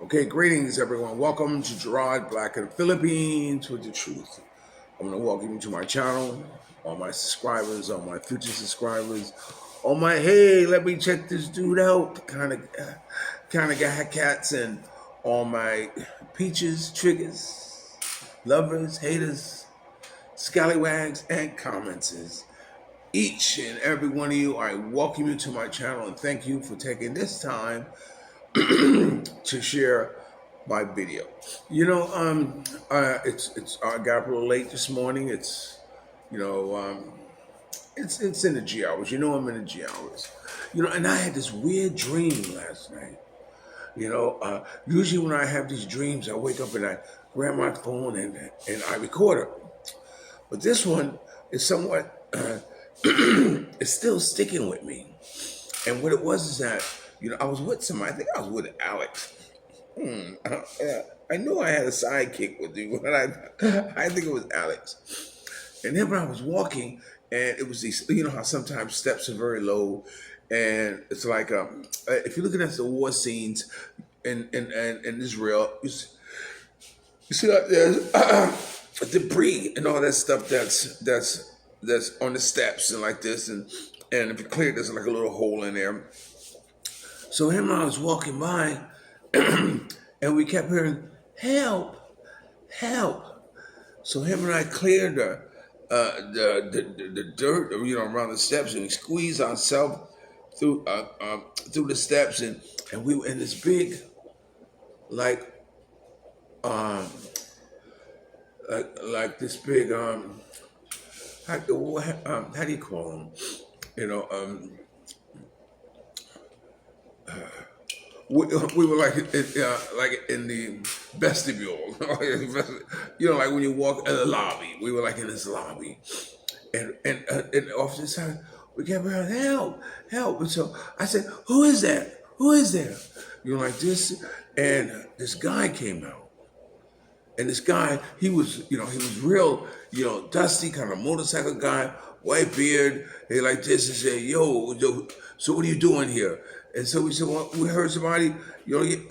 Okay, greetings everyone. Welcome to Gerard Black in the Philippines with the truth. I'm gonna welcome you to my channel, all my subscribers, all my future subscribers, all my hey, let me check this dude out kind of guy cats, and all my peaches, triggers, lovers, haters, scallywags, and commenters. Each and every one of you, I welcome you to my channel and thank you for taking this time to share my video. It's I got up a little late this morning. You know, um, it's in the G hours. I'm in the G hours. And I had this weird dream last night. Usually when I have these dreams, I wake up and I grab my phone and I record it. But this one is somewhat, it's still sticking with me. And what it was is that, I was with somebody. I think I was with Alex. I knew I had a sidekick with you, but I think it was Alex. And then when I was walking, and it was these, how sometimes steps are very low, and it's like if you're looking at the war scenes in Israel, you see like there's debris and all that stuff that's on the steps and like this, and if you clear, there's like a little hole in there. So him and I was walking by, and we kept hearing, help, help. So him and I cleared the dirt, around the steps, and we squeezed ourselves through the steps, and we were in this big, like, um, this big, how do you call them? You know, um, we were like in the vestibule, like when you walk in the lobby. We were like in this lobby, and off to the side we kept hearing help, help. And so I said, "Who is that? Who is there?" Like this, and this guy came out, and this guy he was real, dusty kind of motorcycle guy, white beard, he like this, and said, yo, so what are you doing here? And so we said, well, we heard somebody, yelling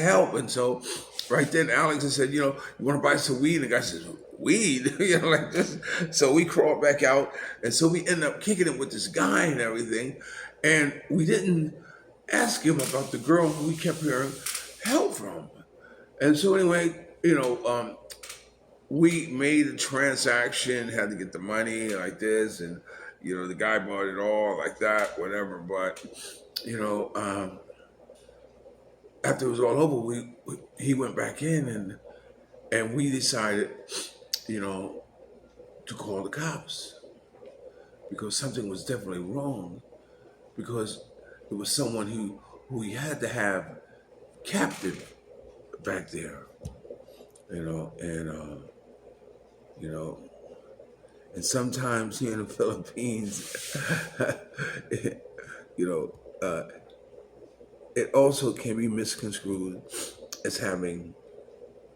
help. And so right then Alex had said, you want to buy some weed? And the guy says, weed? Like this. So we crawled back out. And so we ended up kicking it with this guy and everything. And we didn't ask him about the girl who we kept hearing help from. And so anyway, we made a transaction, had to get the money like this, and the guy bought it all like that, whatever. But after it was all over, he went back in, and we decided, to call the cops because something was definitely wrong, because it was someone who we had to have captive back there, and sometimes here in the Philippines, it also can be misconstrued as having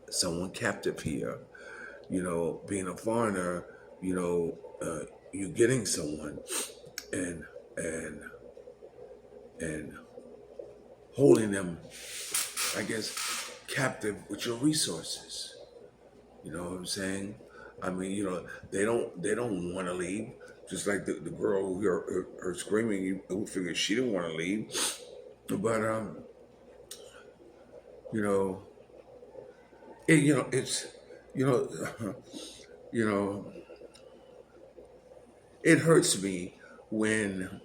someone captive here. Being a foreigner, you getting someone and holding them, I guess, captive with your resources. You know what I'm saying? I mean, they don't want to leave. Just like the girl who her screaming, you figure she didn't want to leave. But it's you know, it hurts me when,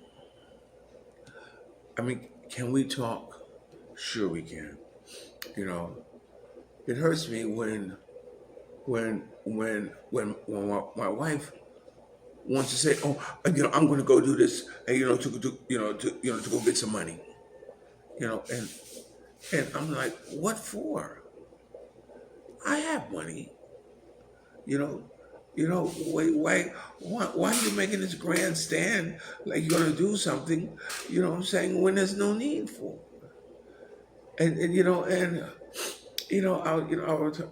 I mean, can we talk? Sure we can. It hurts me when my wife wants to say, "Oh, I'm going to go do this," and to go get some money, and I'm like, "What for? I have money, why are you making this grandstand like you're going to do something, what I'm saying, when there's no need for it?" I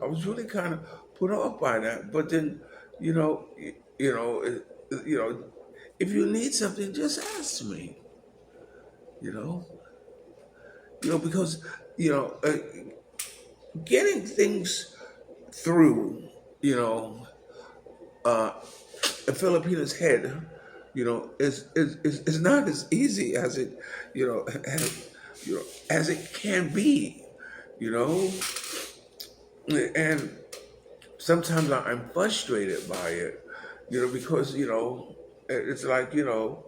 was really kind of put off by that. But then, you know, you know, it- you know, if you need something, just ask me. You know, because you know, getting things through, you know, uh, a Filipino's head, is not as easy as it, as it can be, you know, and sometimes I'm frustrated by it, because it's like you know,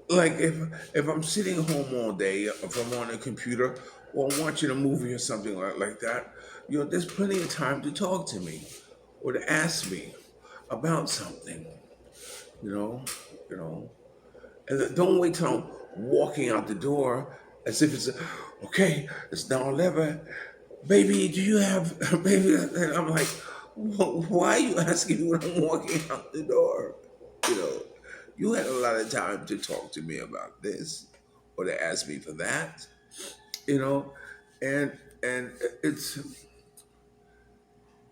like if I'm sitting home all day, if I'm on a computer or watching a movie or something like that, there's plenty of time to talk to me or to ask me about something, you know, you know, and don't wait till I'm walking out the door as if okay, it's now 11. Baby, do you have baby? And I'm like, why are you asking me when I'm walking out the door? You know, you had a lot of time to talk to me about this or to ask me for that, you know, and and it's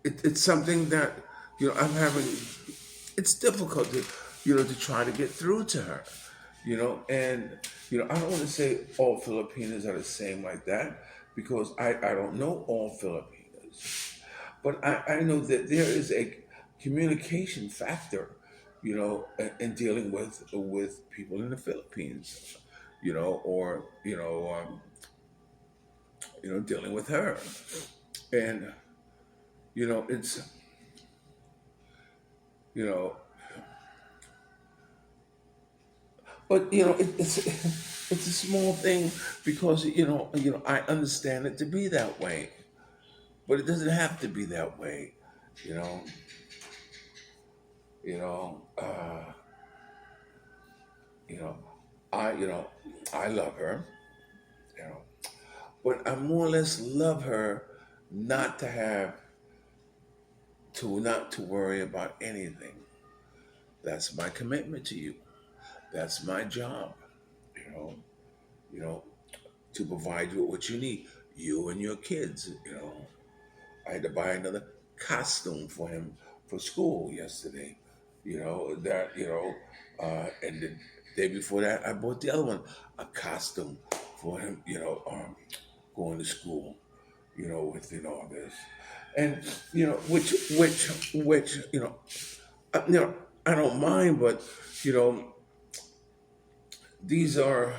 it's something that I'm having. It's difficult to try to get through to her, and I don't want to say all Filipinos are the same like that because I don't know all Filipinos, but I know that there is a communication factor, in dealing with people in the Philippines, or dealing with her, and it's you know but it's a small thing because I understand it to be that way, but it doesn't have to be that way, you know. You know, you know, I love her, you know, but I more or less love her not to have not to worry about anything. That's my commitment to you. That's my job, you know. You know, to provide you with what you need, you and your kids. I had to buy another costume for him for school yesterday. And the day before that, I bought the other one, a costume for him. Going to school. With August, and which I don't mind, but you know, these are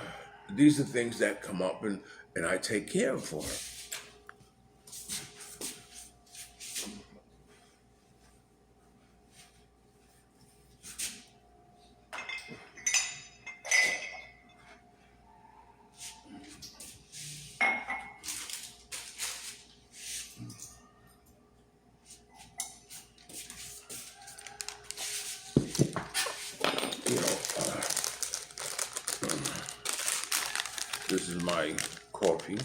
these are things that come up, and I take care of for her. You know, this is my coffee.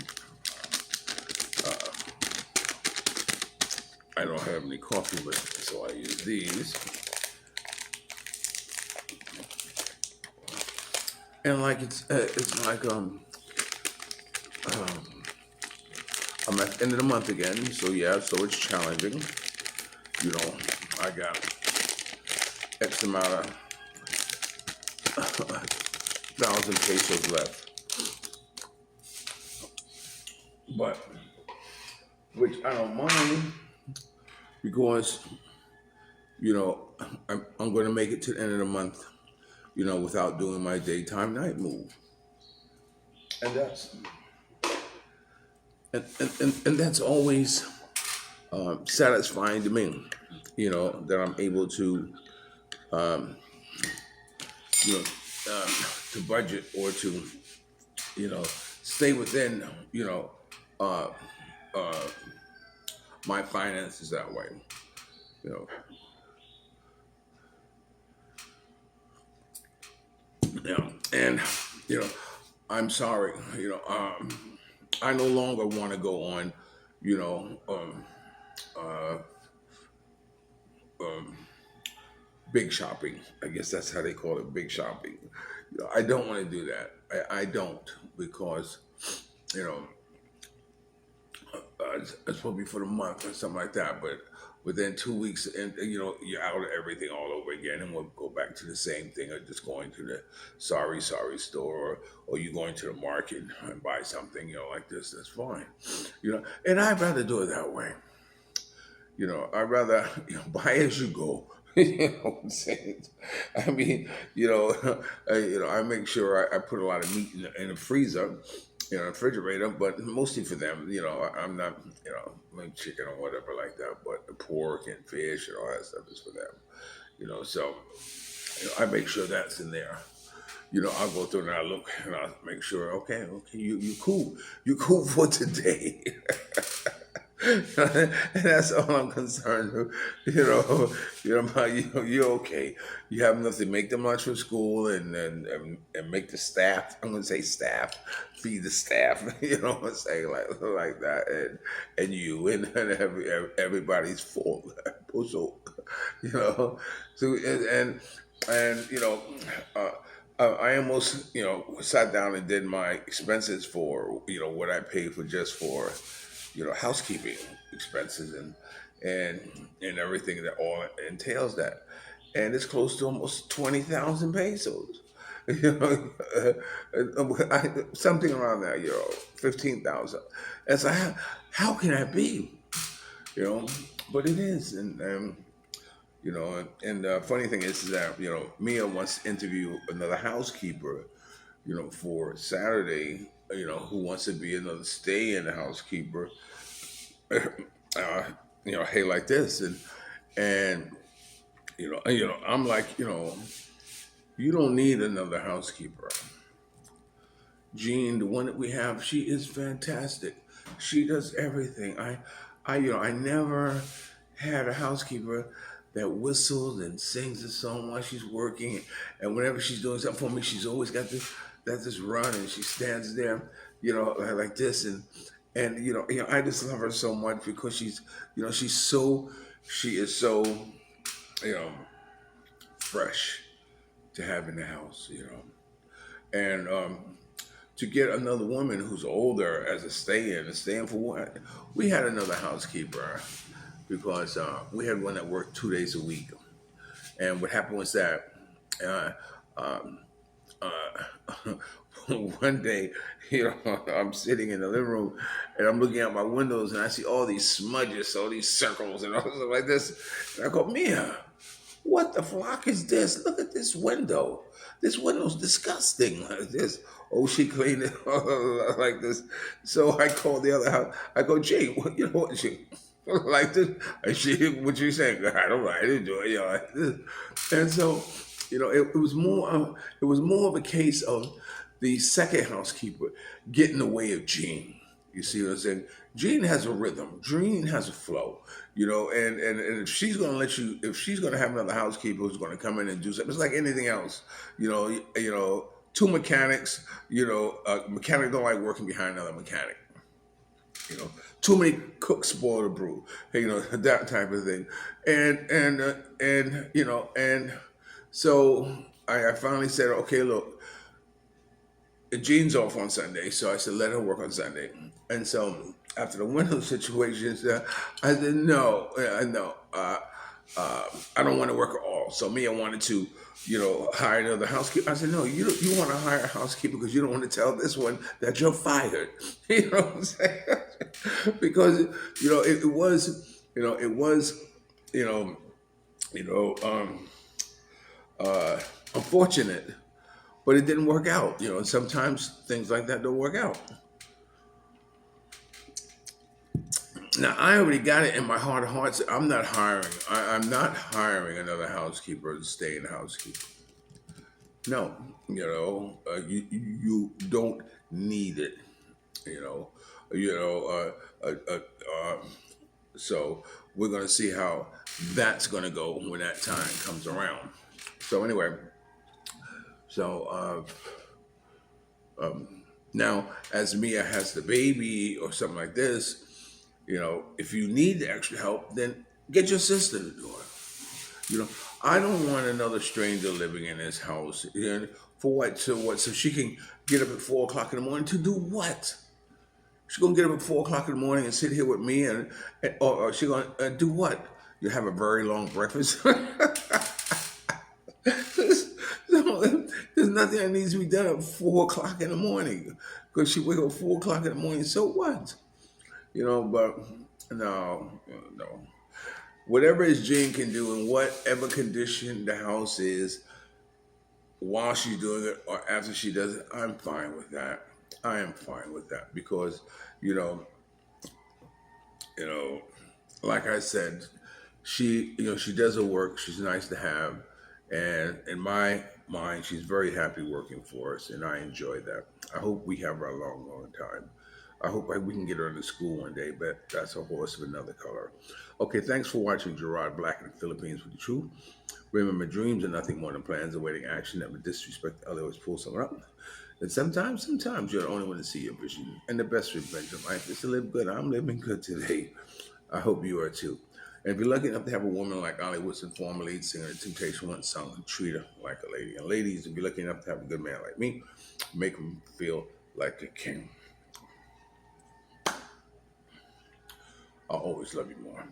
I don't have any coffee, but so I use these. And like it's like I'm at the end of the month again, so yeah, so it's challenging. You know, I got X amount of thousand pesos left, but which I don't mind because I'm going to make it to the end of the month, without doing my daytime night move, and that's always satisfying to me, that I'm able to um, you know to budget or to you know stay within uh, uh, my finances that way. You know, and you know, I'm sorry. I no longer want to go on, you know, uh, um, big shopping. I guess that's how they call it, big shopping. I don't want to do that. I don't because you know it's supposed to be for the month or something like that. But within 2 weeks, and you're out of everything all over again, and we'll go back to the same thing of just going to the sorry store, or you going to the market and buy something, like this. That's fine, and I'd rather do it that way. I'd rather buy as you go. You know what I'm saying? I mean, I make sure I put a lot of meat in the freezer, refrigerator, but mostly for them. I'm not, like chicken or whatever like that, but the pork and fish and all that stuff is for them. So I make sure that's in there. I'll go through and I look and I'll make sure. Okay, you cool for today. And that's all I'm concerned with. You're okay. You have enough to make them lunch for school and make the staff. I'm gonna say staff, feed the staff. I'm saying like that, and you and everybody's full. So, so and I almost sat down and did my expenses for what I paid for just for housekeeping expenses and everything that all entails that, and it's close to almost 20,000 pesos. You know, something around that, 15,000. And so how can that be? You know, but it is, and the funny thing is that Mia wants to interview another housekeeper, for Saturday, who wants to be another stay-in housekeeper, hey, like this, and I'm like, you don't need another housekeeper. Jean, the one that we have, she is fantastic. She does everything. I never had a housekeeper that whistles and sings a song while she's working, and whenever she's doing something for me, she's always got this run, and she stands there, like this, and I just love her so much because she is so, fresh to have in the house, and to get another woman who's older as a stay-in for what? We had another housekeeper because we had one that worked 2 days a week. And what happened was that um, one day, I'm sitting in the living room and I'm looking out my windows and I see all these smudges, all these circles and all stuff like this. And I go, Mia, what the flock is this? Look at this window. This window's disgusting like this. Oh, she cleaned it like this. So I called the other house. I go, Jay, what she like this? And she, what you saying? I don't know. I didn't do it. Like this. And so, it was more of a case of the second housekeeper getting in the way of Jean. You see what I'm saying? Jean has a rhythm. Jean has a flow. And if she's gonna if she's gonna have another housekeeper who's gonna come in and do something, it's like anything else. Two mechanics. A mechanic don't like working behind another mechanic. Too many cooks spoil the brew. That type of thing. And so I finally said, okay, look, Jean's off on Sunday, so I said let her work on Sunday. And so after the window situations, I said no, I don't want to work at all. So Mia wanted to, hire another housekeeper. I said no, you want to hire a housekeeper because you don't want to tell this one that you're fired. You know what I'm saying? Because it was unfortunate, but it didn't work out. And sometimes things like that don't work out. Now I already got it in my heart of hearts. I'm not hiring. I'm not hiring another housekeeper to stay in housekeeper. No, you don't need it. You know, you know. So we're gonna see how that's gonna go when that time comes around. So anyway, so now as Mia has the baby or something like this. If you need the extra help, then get your sister to do it. I don't want another stranger living in this house. For what? So what? So she can get up at 4 o'clock in the morning to do what? She's gonna get up at 4 o'clock in the morning and sit here with me, or she gonna do what? you have a very long breakfast. So, there's nothing that needs to be done at 4 o'clock in the morning because she wake up 4 o'clock in the morning. So what? But no. Whatever his Jane can do in whatever condition the house is while she's doing it or after she does it, I'm fine with that. I am fine with that because, you know, you know, like I said, she does her work. She's nice to have, and in my mind, she's very happy working for us, and I enjoy that. I hope we have her a long, long time. I hope we can get her into school one day, but that's a horse of another color. Okay, thanks for watching Gerard Black in the Philippines with the truth. Remember, dreams are nothing more than plans awaiting action. Never disrespect others, always pull someone up. And sometimes you're the only one to see your vision. And the best revenge in life is to live good. I'm living good today. I hope you are too. And if you're lucky enough to have a woman like Ollie Woodson, former lead singer of Temptation One song, treat her like a lady. And ladies, if you're lucky enough to have a good man like me, make him feel like a king. I'll always love you more.